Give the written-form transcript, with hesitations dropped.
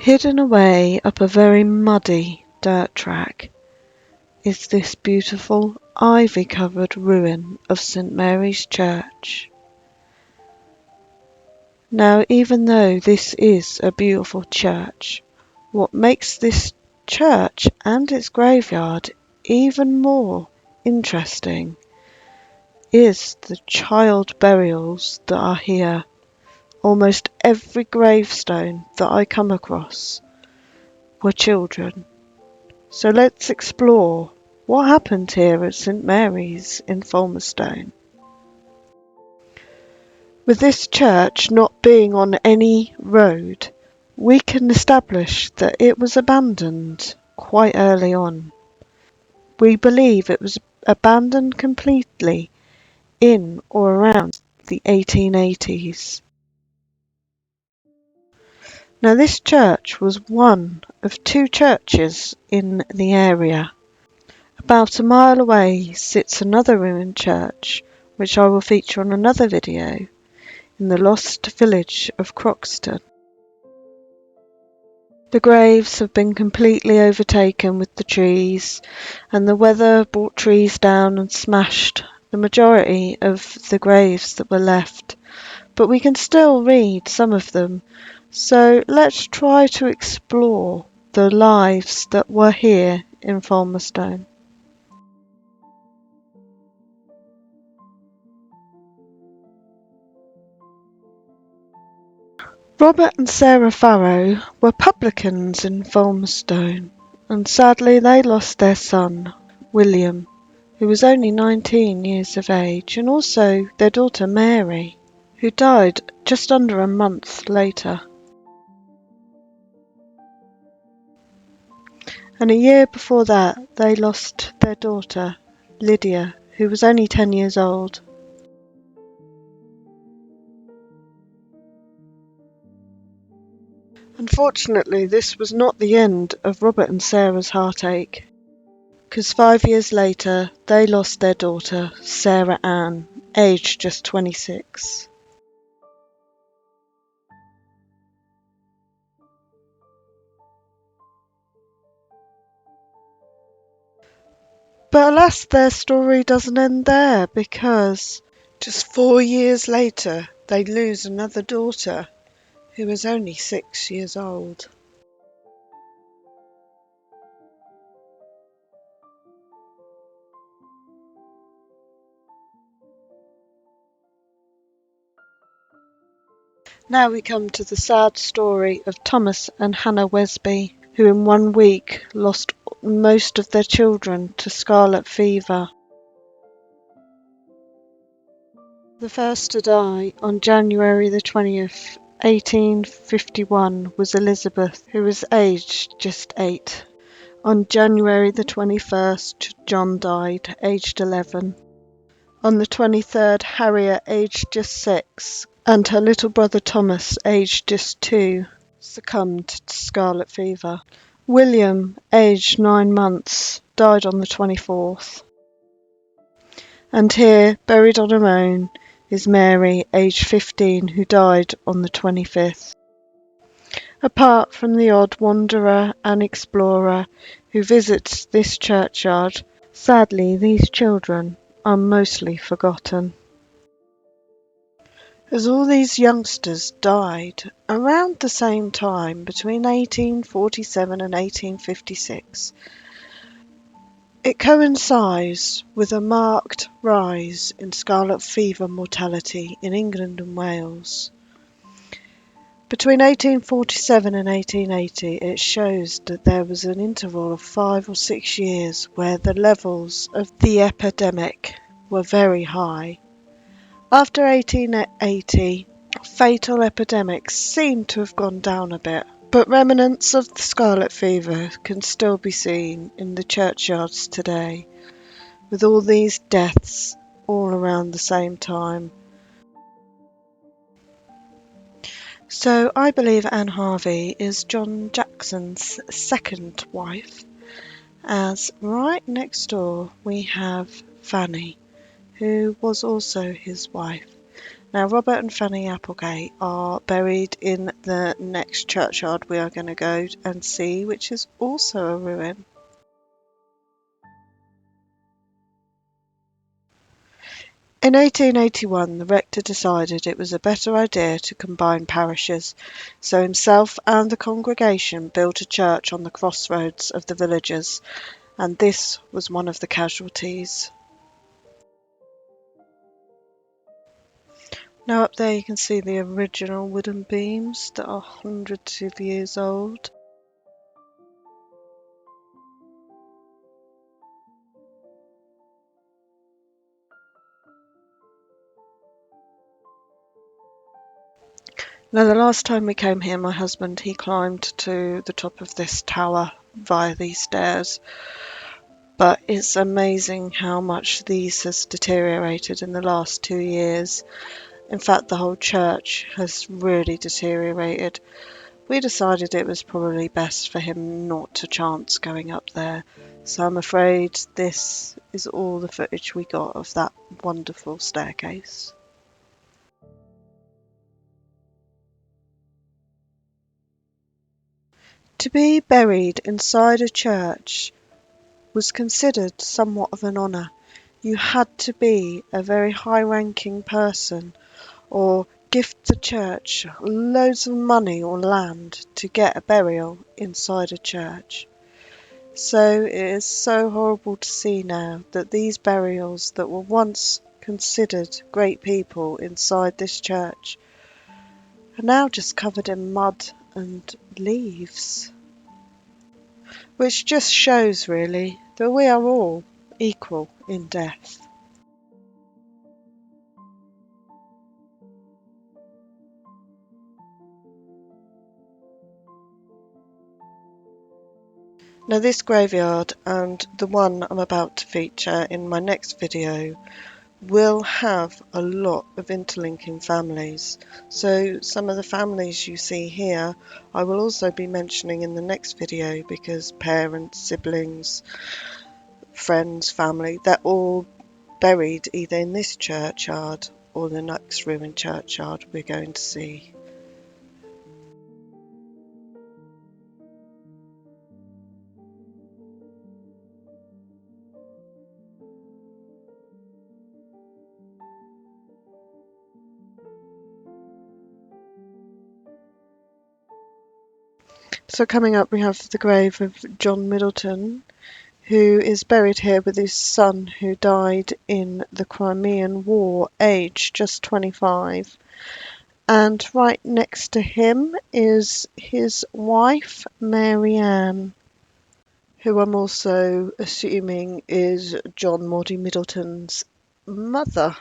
Hidden away up a very muddy dirt track is this beautiful ivy-covered ruin of St Mary's Church. Now, even though this is a beautiful church, what makes this church and its graveyard even more interesting is the child burials that are here. Almost every gravestone that I come across were children. So let's explore what happened here at St Mary's in Falmerstone. With this church not being on any road, we can establish that it was abandoned quite early on. We believe it was abandoned completely in or around the 1880s. Now, this church was one of two churches in the area. About a mile away sits another ruined church, which I will feature on another video, in the lost village of Croxton. The graves have been completely overtaken with the trees, and the weather brought trees down and smashed the majority of the graves that were left, but we can still read some of them. So let's try to explore the lives that were here in Falmerstone. Robert and Sarah Farrow were publicans in Falmerstone, and sadly they lost their son, William, who was only 19 years of age, and also their daughter Mary, who died just under a month later. And a year before that, they lost their daughter, Lydia, who was only 10 years old. Unfortunately, this was not the end of Robert and Sarah's heartache, because 5 years later, they lost their daughter, Sarah Ann, aged just 26. But alas, their story doesn't end there, because just 4 years later, they lose another daughter, who was only 6 years old. Now we come to the sad story of Thomas and Hannah Wesby, who in 1 week lost most of their children to scarlet fever. The first to die on January the 20th, 1851 was Elizabeth, who was aged just 8. On January the 21st, John died, aged 11. On the 23rd, Harriet, aged just 6, and her little brother Thomas, aged just 2, succumbed to scarlet fever. William, aged 9 months, died on the 24th. And here, buried on her own, is Mary, aged 15, who died on the 25th. Apart from the odd wanderer and explorer who visits this churchyard, sadly these children are mostly forgotten. As all these youngsters died around the same time, between 1847 and 1856, it coincides with a marked rise in scarlet fever mortality in England and Wales. Between 1847 and 1880, it shows that there was an interval of 5 or 6 years where the levels of the epidemic were very high. After 1880, fatal epidemics seem to have gone down a bit, but remnants of the scarlet fever can still be seen in the churchyards today, with all these deaths all around the same time. So I believe Anne Harvey is John Jackson's second wife, as right next door we have Fanny, who was also his wife. Now, Robert and Fanny Applegate are buried in the next churchyard we are going to go and see, which is also a ruin. In 1881, the rector decided it was a better idea to combine parishes, so himself and the congregation built a church on the crossroads of the villages, and this was one of the casualties. Now up there you can see the original wooden beams that are hundreds of years old. Now the last time we came here, my husband, he climbed to the top of this tower via these stairs, but it's amazing how much these has deteriorated in the last 2 years. In fact, the whole church has really deteriorated. We decided it was probably best for him not to chance going up there, so I'm afraid this is all the footage we got of that wonderful staircase. To be buried inside a church was considered somewhat of an honour. You had to be a very high-ranking person or gift the church loads of money or land to get a burial inside a church. So it is so horrible to see now that these burials that were once considered great people inside this church are now just covered in mud and leaves. Which just shows really that we are all equal in death. Now this graveyard and the one I'm about to feature in my next video will have a lot of interlinking families. So some of the families you see here I will also be mentioning in the next video because parents, siblings, friends, family, they're all buried either in this churchyard or the next ruined churchyard we're going to see. So coming up we have the grave of John Middleton, who is buried here with his son who died in the Crimean War, aged just 25. And right next to him is his wife, Mary Ann, who I'm also assuming is John Maudie Middleton's mother.